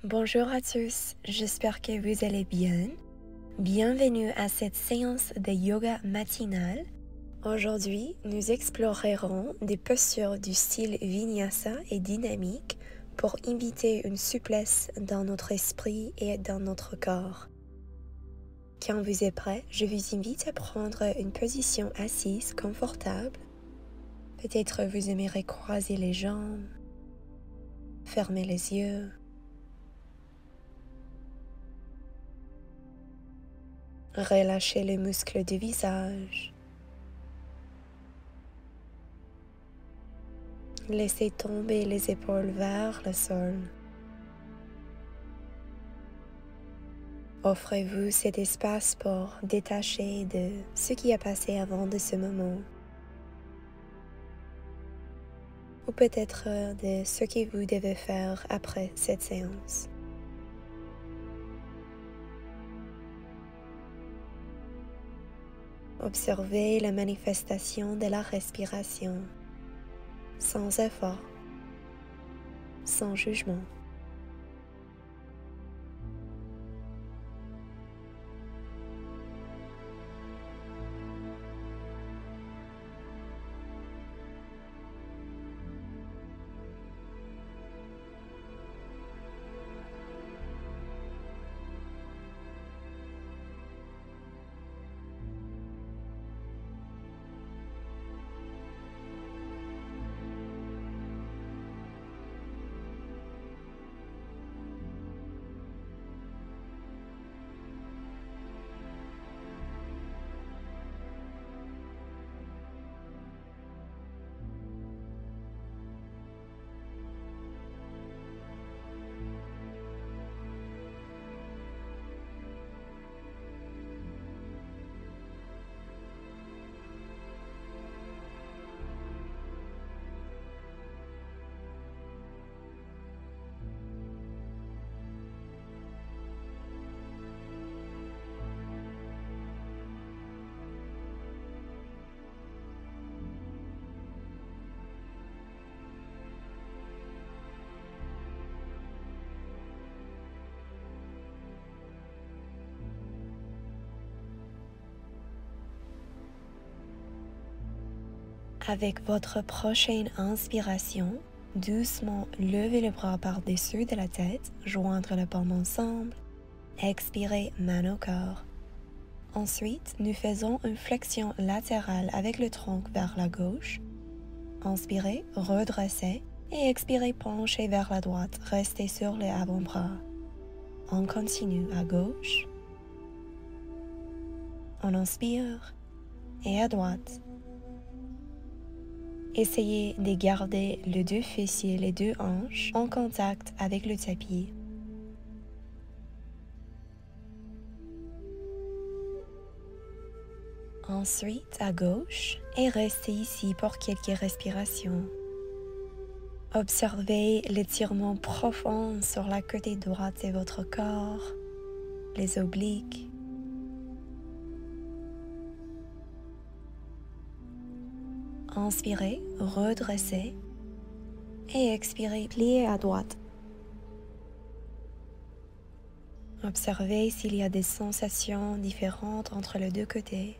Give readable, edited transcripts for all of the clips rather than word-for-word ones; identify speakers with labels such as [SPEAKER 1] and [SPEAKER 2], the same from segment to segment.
[SPEAKER 1] Bonjour à tous, j'espère que vous allez bien. Bienvenue à cette séance de yoga matinale. Aujourd'hui, nous explorerons des postures du style Vinyasa et dynamique pour inviter une souplesse dans notre esprit et dans notre corps. Quand vous êtes prêt, je vous invite à prendre une position assise confortable. Peut-être vous aimerez croiser les jambes, fermer les yeux. Relâchez les muscles du visage. Laissez tomber les épaules vers le sol. Offrez-vous cet espace pour détacher de ce qui a passé avant de ce moment. Ou peut-être de ce que vous devez faire après cette séance. Observez la manifestation de la respiration, sans effort, sans jugement. Avec votre prochaine inspiration, doucement levez les bras par-dessus de la tête, joindre les paumes ensemble. Expirez main au corps. Ensuite, nous faisons une flexion latérale avec le tronc vers la gauche. Inspirez, redressez et expirez, penchez vers la droite. Restez sur les avant-bras. On continue à gauche. On inspire et à droite. Essayez de garder les deux fessiers, les deux hanches en contact avec le tapis. Ensuite, à gauche et restez ici pour quelques respirations. Observez l'étirement profond sur la côté droite de votre corps, les obliques. Inspirez, redressez et expirez, pliez à droite. Observez s'il y a des sensations différentes entre les deux côtés.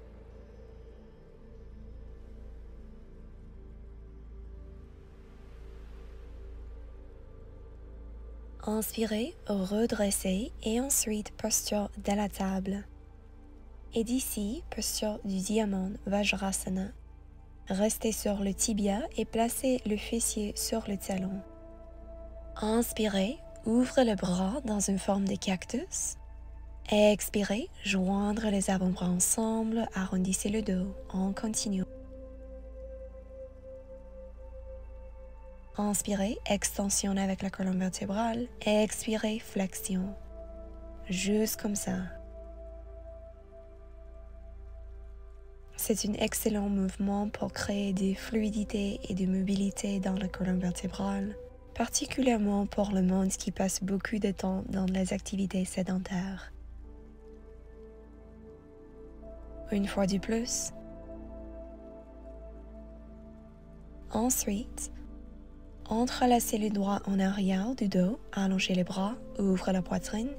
[SPEAKER 1] Inspirez, redressez et ensuite posture de la table. Et d'ici, posture du diamant Vajrasana. Restez sur le tibia et placez le fessier sur le talon. Inspirez, ouvrez le bras dans une forme de cactus. Expirez, joindre les avant-bras ensemble, arrondissez le dos. On continue. Inspirez, extension avec la colonne vertébrale. Expirez, flexion. Juste comme ça. C'est un excellent mouvement pour créer de fluidité et de mobilité dans la colonne vertébrale, particulièrement pour le monde qui passe beaucoup de temps dans les activités sédentaires. Une fois de plus. Ensuite, Entrelacez les doigts en arrière du dos, allongez les bras, ouvrez la poitrine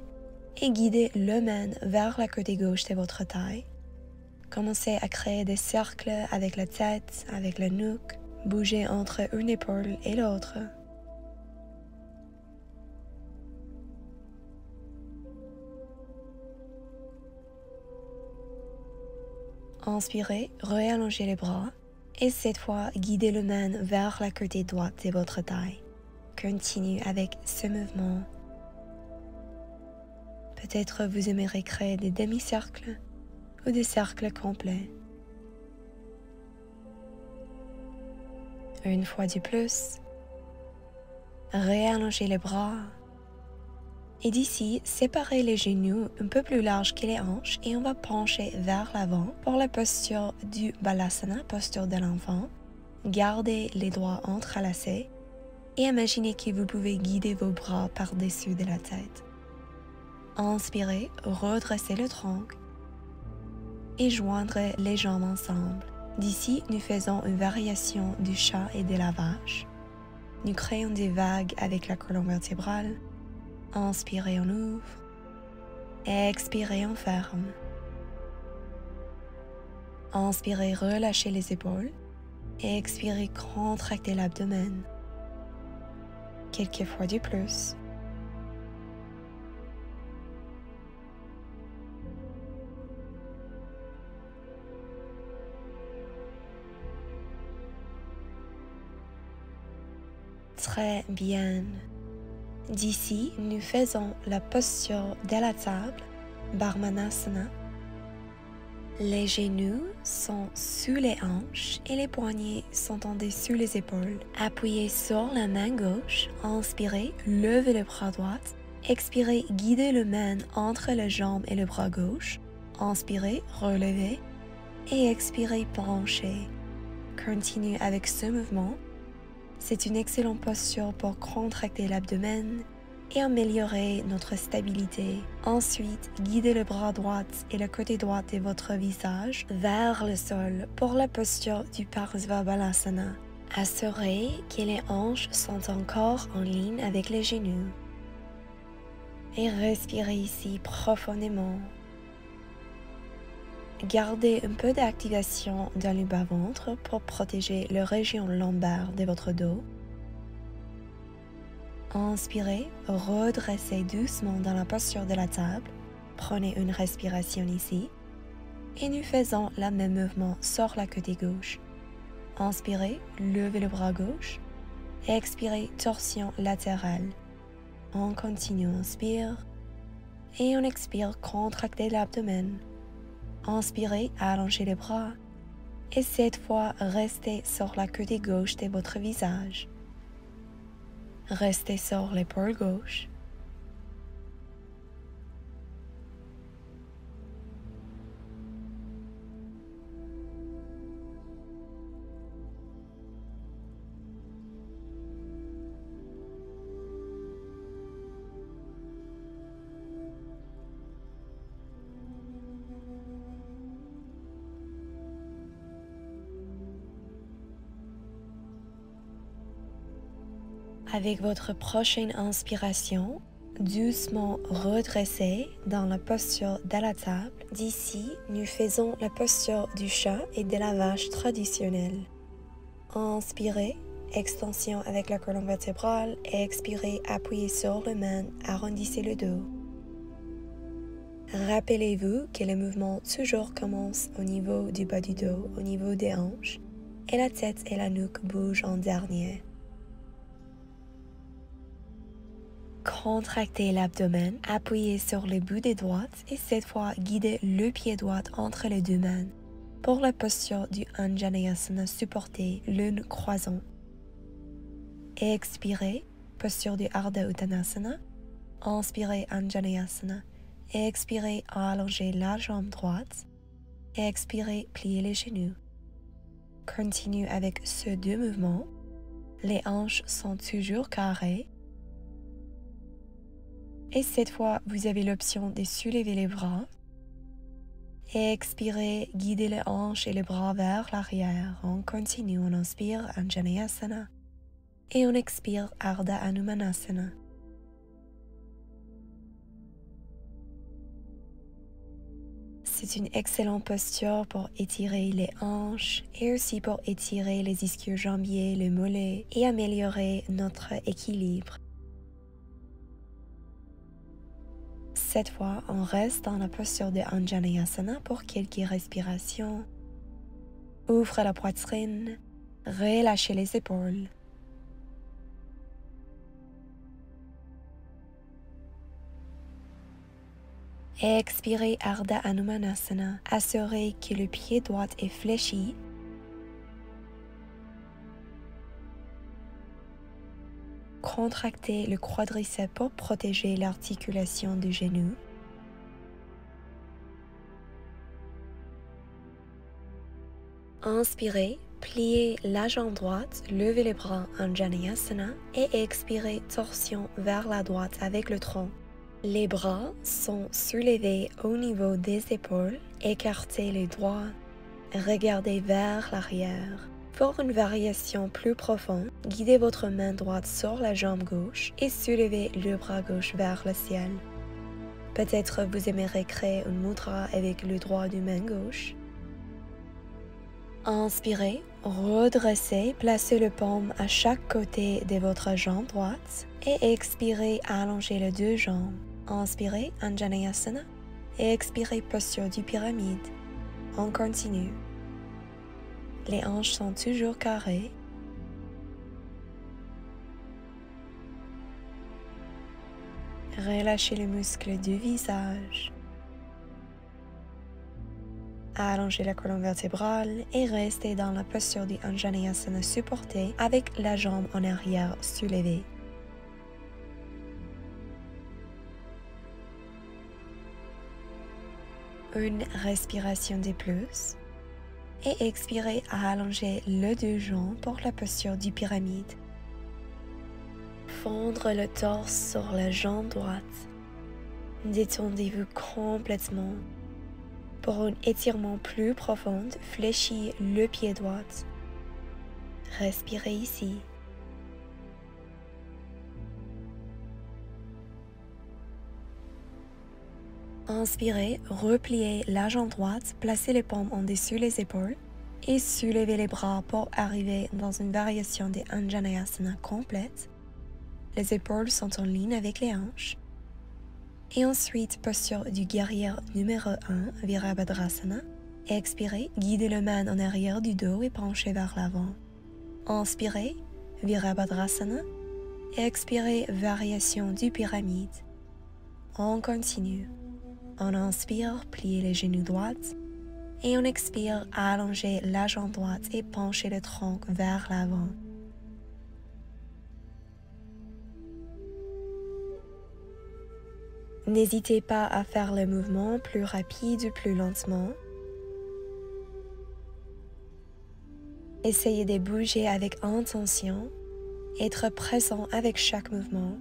[SPEAKER 1] et guidez le main vers la côté gauche de votre taille. Commencez à créer des cercles avec la tête, avec la nuque. Bougez entre une épaule et l'autre. Inspirez, réallongez les bras et cette fois, guidez le main vers la côté droite de votre taille. Continuez avec ce mouvement. Peut-être vous aimerez créer des demi-cercles ou des cercles complets. Une fois de plus, réallongez les bras. Et d'ici, séparez les genoux un peu plus larges que les hanches et on va pencher vers l'avant pour la posture du Balasana, posture de l'enfant. Gardez les doigts entrelacés et imaginez que vous pouvez guider vos bras par-dessus de la tête. Inspirez, redressez le tronc et joindrez les jambes ensemble. D'ici, nous faisons une variation du chat et de la vache. Nous créons des vagues avec la colonne vertébrale. Inspirez, on ouvre. Expirez, on ferme. Inspirez, relâchez les épaules. Expirez, contractez l'abdomen. Quelques fois de plus. Très bien. D'ici, nous faisons la posture de la table, Barmanasana. Les genoux sont sous les hanches et les poignets sont en dessous les épaules. Appuyez sur la main gauche, inspirez, levez le bras droit. Expirez, guidez le main entre la jambe et le bras gauche. Inspirez, relevez et expirez, branchez. Continuez avec ce mouvement. C'est une excellente posture pour contracter l'abdomen et améliorer notre stabilité. Ensuite, guidez le bras droit et le côté droit de votre visage vers le sol pour la posture du Parsvabalasana. Assurez que les hanches sont encore en ligne avec les genoux. Et respirez ici profondément. Gardez un peu d'activation dans le bas-ventre pour protéger la région lombaire de votre dos. Inspirez, redressez doucement dans la posture de la table. Prenez une respiration ici. Et nous faisons le même mouvement sur la côté gauche. Inspirez, levez le bras gauche. Expirez, torsion latérale. On continue, inspire. Et on expire, contractez l'abdomen. Inspirez, allongez les bras. Et cette fois, restez sur la côté gauche de votre visage. Restez sur l'épaule gauche. Avec votre prochaine inspiration, doucement redressez dans la posture de la table. D'ici, nous faisons la posture du chat et de la vache traditionnelle. Inspirez, extension avec la colonne vertébrale. Expirez, appuyez sur le main, arrondissez le dos. Rappelez-vous que le mouvement toujours commence au niveau du bas du dos, au niveau des hanches, et la tête et la nuque bougent en dernier. Contractez l'abdomen, appuyez sur le bout des doigts et cette fois guidez le pied droit entre les deux mains. Pour la posture du Anjaneyasana, supportez l'une croisant. Expirez, posture du Ardha Uttanasana. Inspirez Anjaneyasana. Expirez, allongez la jambe droite. Expirez, pliez les genoux. Continue avec ces deux mouvements. Les hanches sont toujours carrées. Et cette fois, vous avez l'option de soulever les bras. Expirez, guidez les hanches et les bras vers l'arrière. On continue, on inspire, Anjaneyasana. et on expire Ardha Hanumanasana. C'est une excellente posture pour étirer les hanches et aussi pour étirer les ischio-jambiers, les mollets et améliorer notre équilibre. Cette fois, on reste dans la posture de Anjaneyasana pour quelques respirations. Ouvre la poitrine, relâchez les épaules. Expirez Ardha Hanumanasana. Assurez que le pied droit est fléchi. Contractez le quadriceps pour protéger l'articulation du genou. Inspirez, pliez la jambe droite, levez les bras Anjaneyasana et expirez torsion vers la droite avec le tronc. Les bras sont soulevés au niveau des épaules, écartez les doigts, regardez vers l'arrière. Pour une variation plus profonde, guidez votre main droite sur la jambe gauche et soulevez le bras gauche vers le ciel. Peut-être vous aimerez créer une mudra avec le droit de main gauche. Inspirez, redressez, placez le paume à chaque côté de votre jambe droite et expirez, allongez les deux jambes. Inspirez, Anjaneyasana, et expirez, posture du pyramide. On continue. Les hanches sont toujours carrées. Relâchez les muscles du visage. Allongez la colonne vertébrale et restez dans la posture du Anjaneyasana supporté avec la jambe en arrière soulevée. Une respiration de plus et expirez à allonger les deux jambes pour la posture du pyramide. Fondre le torse sur la jambe droite. Détendez-vous complètement. Pour un étirement plus profond, fléchissez le pied droit. Respirez ici. Inspirez, repliez la jambe droite, placez les paumes en dessous les épaules et soulevez les bras pour arriver dans une variation de Anjaneyasana complète. Les épaules sont en ligne avec les hanches. Et ensuite, posture du guerrier numéro 1, Virabhadrasana. Expirez, guidez le main en arrière du dos et penchez vers l'avant. Inspirez, Virabhadrasana. Expirez, variation du pyramide. On continue. On inspire, pliez les genoux droits. Et on expire, allongez la jambe droite et penchez le tronc vers l'avant. N'hésitez pas à faire le mouvement plus rapide ou plus lentement. Essayez de bouger avec intention, être présent avec chaque mouvement.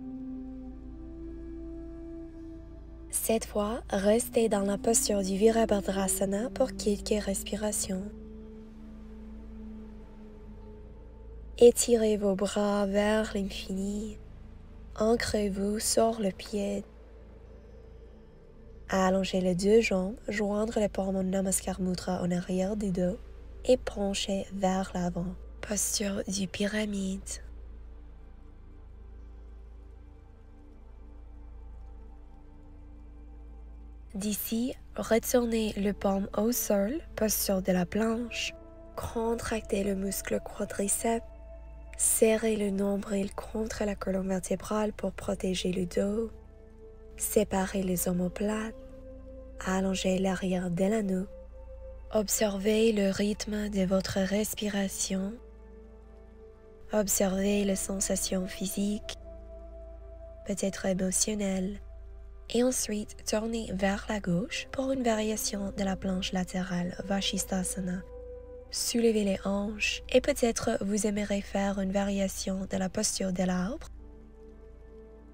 [SPEAKER 1] Cette fois, restez dans la posture du Virabhadrasana pour quelques respirations. Étirez vos bras vers l'infini. Ancrez-vous sur le pied. Allongez les deux jambes, joindre les paumes en Namaskar Mudra en arrière du dos et penchez vers l'avant. Posture du pyramide. D'ici, retournez le paume au sol, posture de la planche. Contractez le muscle quadriceps. Serrez le nombril contre la colonne vertébrale pour protéger le dos. Séparez les omoplates. Allongez l'arrière de la nuque. Observez le rythme de votre respiration. Observez les sensations physiques, peut-être émotionnelles. Et ensuite, tournez vers la gauche pour une variation de la planche latérale Vashisthasana. Soulevez les hanches et peut-être vous aimerez faire une variation de la posture de l'arbre.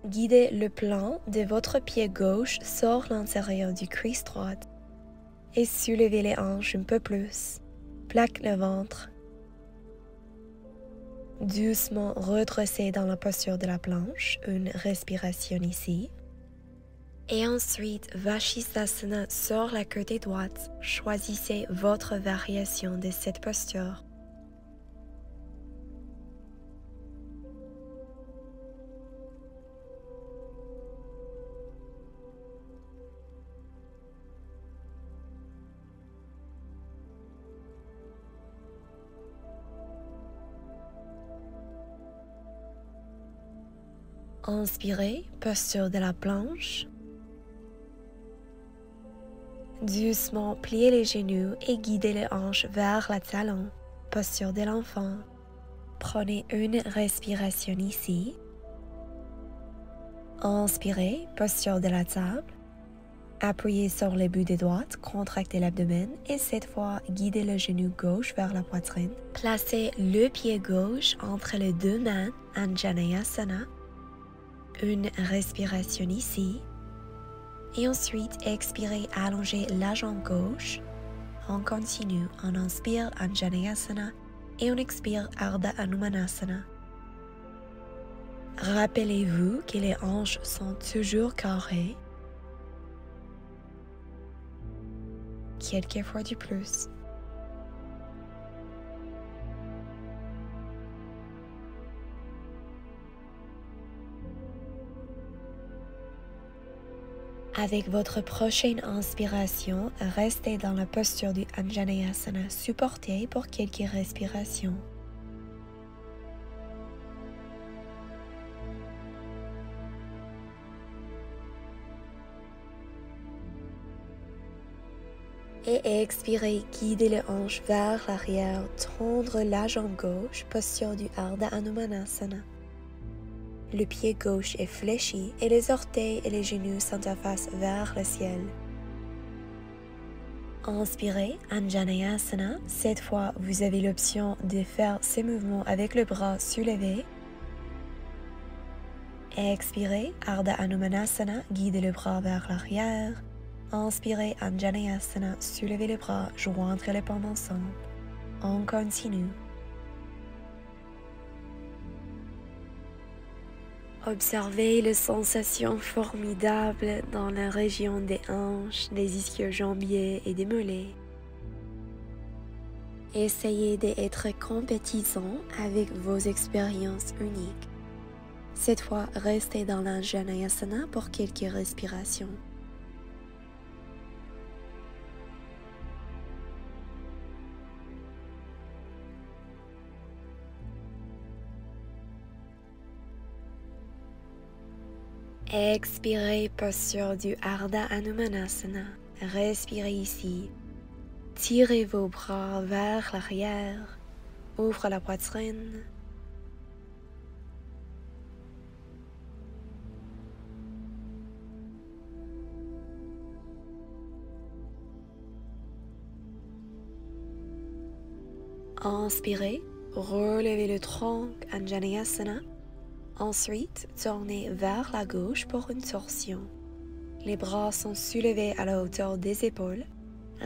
[SPEAKER 1] Guidez le plan de votre pied gauche sur l'intérieur du cuisse droite et soulevez les hanches un peu plus. Plaque le ventre. Doucement redressez dans la posture de la planche, une respiration ici. Et ensuite, Vashisthasana sur la côté droite. Choisissez votre variation de cette posture. Inspirez, posture de la planche. Doucement, pliez les genoux et guidez les hanches vers le talon, posture de l'enfant. Prenez une respiration ici. Inspirez, posture de la table. Appuyez sur les bout des doigts, contractez l'abdomen et cette fois, guidez le genou gauche vers la poitrine. Placez le pied gauche entre les deux mains, Anjaneyasana. Une respiration ici. Et ensuite, expirez, allongez la jambe gauche. On continue, on inspire Anjaneyasana et on expire Ardha Hanumanasana. Rappelez-vous que les hanches sont toujours carrées. Quelques fois du plus. Avec votre prochaine inspiration, restez dans la posture du Anjaneyasana supporté pour quelques respirations. Et expirez, guidez les hanches vers l'arrière, tendre la jambe gauche, posture du Ardha Hanumanasana. Le pied gauche est fléchi et les orteils et les genoux s'interfacent vers le ciel. Inspirez, Anjaneyasana. Cette fois, vous avez l'option de faire ces mouvements avec le bras soulevé. Expirez, Ardha Hanumanasana, guidez le bras vers l'arrière. Inspirez, Anjaneyasana, soulevez les bras, joindre les paumes ensemble. On continue. Observez les sensations formidables dans la région des hanches, des ischio-jambiers et des mollets. Essayez d'être compétissant avec vos expériences uniques. Cette fois, restez dans l'Anjaneyasana pour quelques respirations. Expirez, posture du Ardha Hanumanasana. Respirez ici. Tirez vos bras vers l'arrière. Ouvre la poitrine. Inspirez, relevez le tronc, Anjaneyasana. Ensuite, tournez vers la gauche pour une torsion. Les bras sont soulevés à la hauteur des épaules.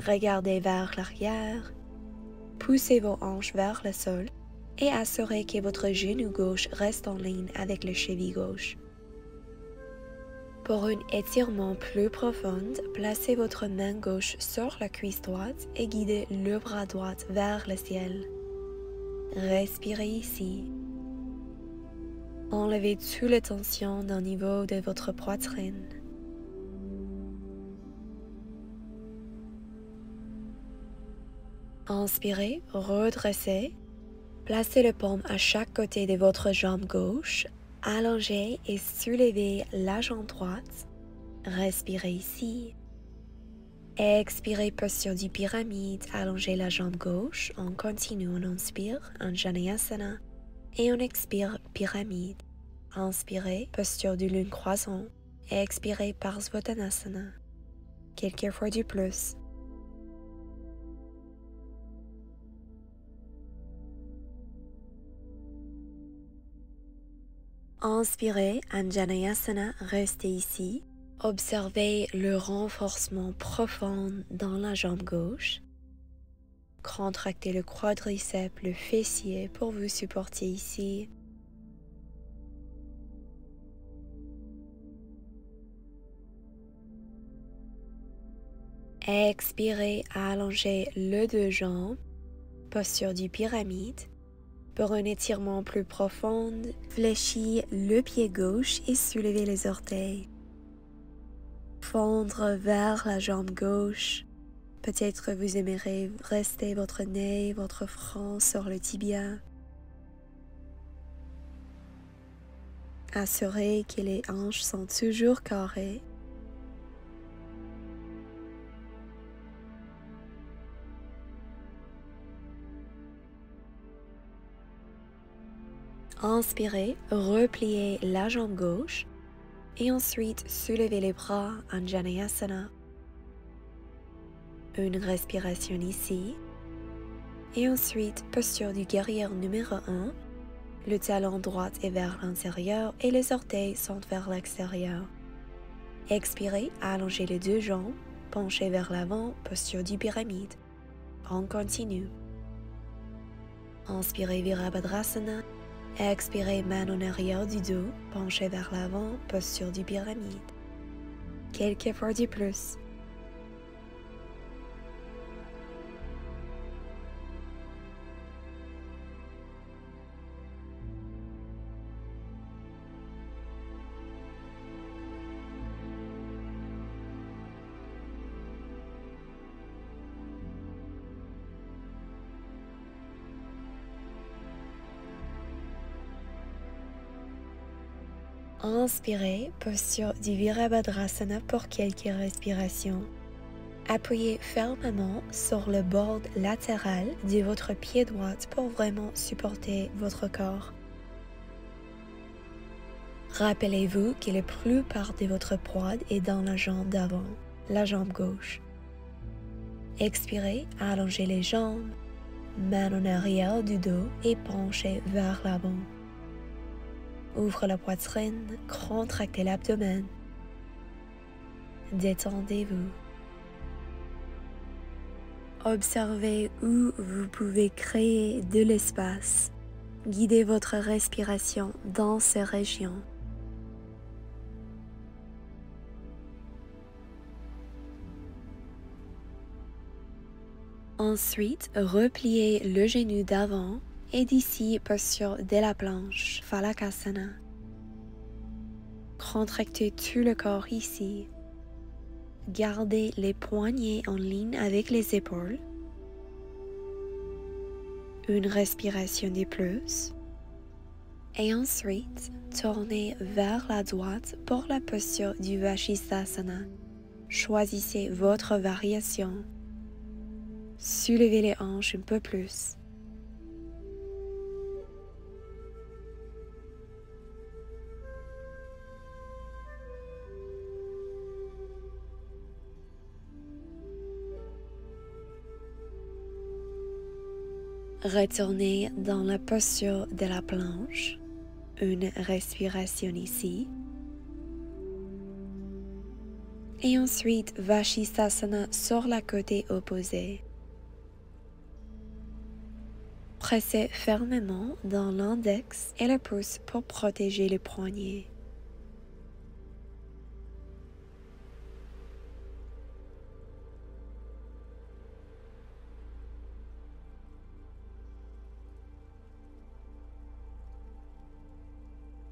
[SPEAKER 1] Regardez vers l'arrière. Poussez vos hanches vers le sol et assurez que votre genou gauche reste en ligne avec le cheville gauche. Pour un étirement plus profond, placez votre main gauche sur la cuisse droite et guidez le bras droit vers le ciel. Respirez ici. Enlevez toute la tension au niveau de votre poitrine. Inspirez, redressez. Placez le paume à chaque côté de votre jambe gauche. Allongez et soulevez la jambe droite. Respirez ici. Expirez, posture du pyramide. Allongez la jambe gauche. On continue, on inspire, Anjaneyasana. Et on expire, pyramide. Inspirez, posture du lune croisant. Expirez, Parsvottanasana. Quelques fois du plus. Inspirez, Anjaneyasana, restez ici. Observez le renforcement profond dans la jambe gauche. Contractez le quadriceps, le fessier pour vous supporter ici. Expirez, allongez le deux jambes, posture du pyramide. Pour un étirement plus profond, fléchis le pied gauche et soulevez les orteils. Fondre vers la jambe gauche. Peut-être vous aimerez rester votre nez, votre front sur le tibia. Assurez que les hanches sont toujours carrées. Inspirez, repliez la jambe gauche et ensuite soulevez les bras en Janayasana. Une respiration ici. Et ensuite, posture du guerrier numéro 1. Le talon droit est vers l'intérieur et les orteils sont vers l'extérieur. Expirez, allongez les deux jambes, penchez vers l'avant, posture du pyramide. On continue. Inspirez, Virabhadrasana. Expirez, main en arrière du dos, penchez vers l'avant, posture du pyramide. Quelques fois de plus. Inspirez, posture du Virabhadrasana pour quelques respirations. Appuyez fermement sur le bord latéral de votre pied droit pour vraiment supporter votre corps. Rappelez-vous que la plupart de votre poids est dans la jambe d'avant, la jambe gauche. Expirez, allongez les jambes, main en arrière du dos et penchez vers l'avant. Ouvre la poitrine, contractez l'abdomen. Détendez-vous. Observez où vous pouvez créer de l'espace. Guidez votre respiration dans ces régions. Ensuite, repliez le genou d'avant et d'ici posture de la planche, Phalakasana. Contractez tout le corps ici. Gardez les poignets en ligne avec les épaules. Une respiration de plus. Et ensuite, tournez vers la droite pour la posture du Vashisthasana. Choisissez votre variation. Soulevez les hanches un peu plus. Retournez dans la posture de la planche. Une respiration ici. Et ensuite, Vashisthasana sur la côté opposé. Pressez fermement dans l'index et le pouce pour protéger les poignets.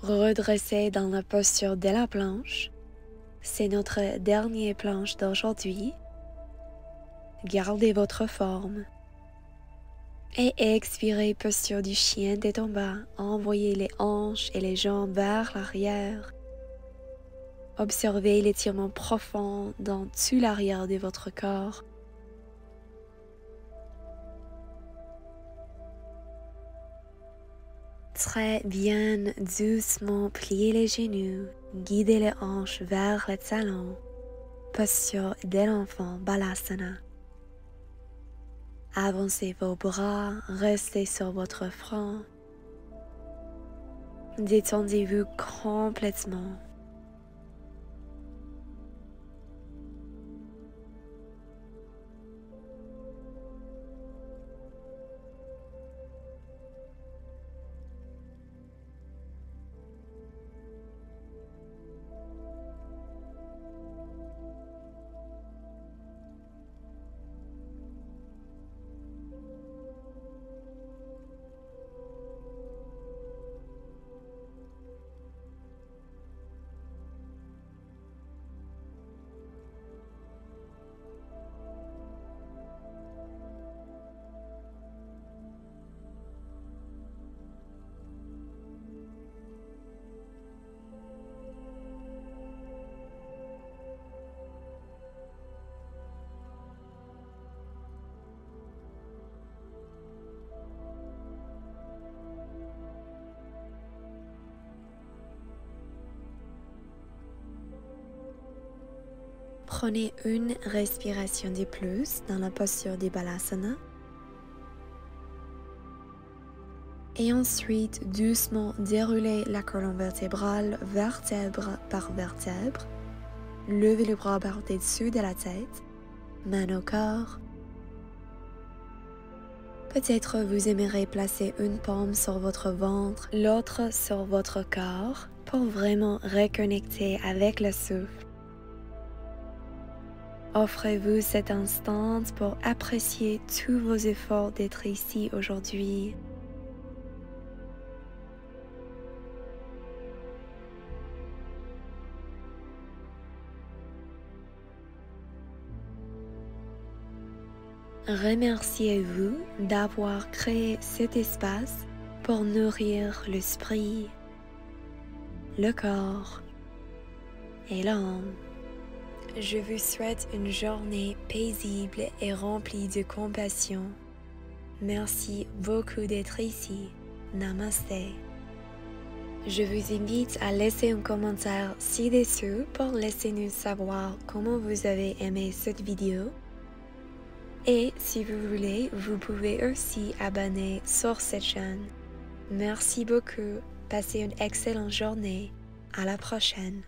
[SPEAKER 1] Redressez dans la posture de la planche. C'est notre dernière planche d'aujourd'hui. Gardez votre forme. Et expirez, posture du chien tête en bas. Envoyez les hanches et les jambes vers l'arrière. Observez l'étirement profond dans tout l'arrière de votre corps. Très bien, doucement pliez les genoux, guidez les hanches vers le talon. Posture de l'enfant, Balasana. Avancez vos bras, restez sur votre front. Détendez-vous complètement. Prenez une respiration de plus dans la posture de Balasana. Et ensuite, doucement déroulez la colonne vertébrale, vertèbre par vertèbre. Levez le bras par-dessus de la tête, main au corps. Peut-être vous aimerez placer une paume sur votre ventre, l'autre sur votre corps pour vraiment reconnecter avec le souffle. Offrez-vous cet instant pour apprécier tous vos efforts d'être ici aujourd'hui. Remerciez-vous d'avoir créé cet espace pour nourrir l'esprit, le corps et l'âme. Je vous souhaite une journée paisible et remplie de compassion. Merci beaucoup d'être ici. Namasté. Je vous invite à laisser un commentaire ci-dessous pour laisser nous savoir comment vous avez aimé cette vidéo. Et si vous voulez, vous pouvez aussi abonner sur cette chaîne. Merci beaucoup. Passez une excellente journée. À la prochaine.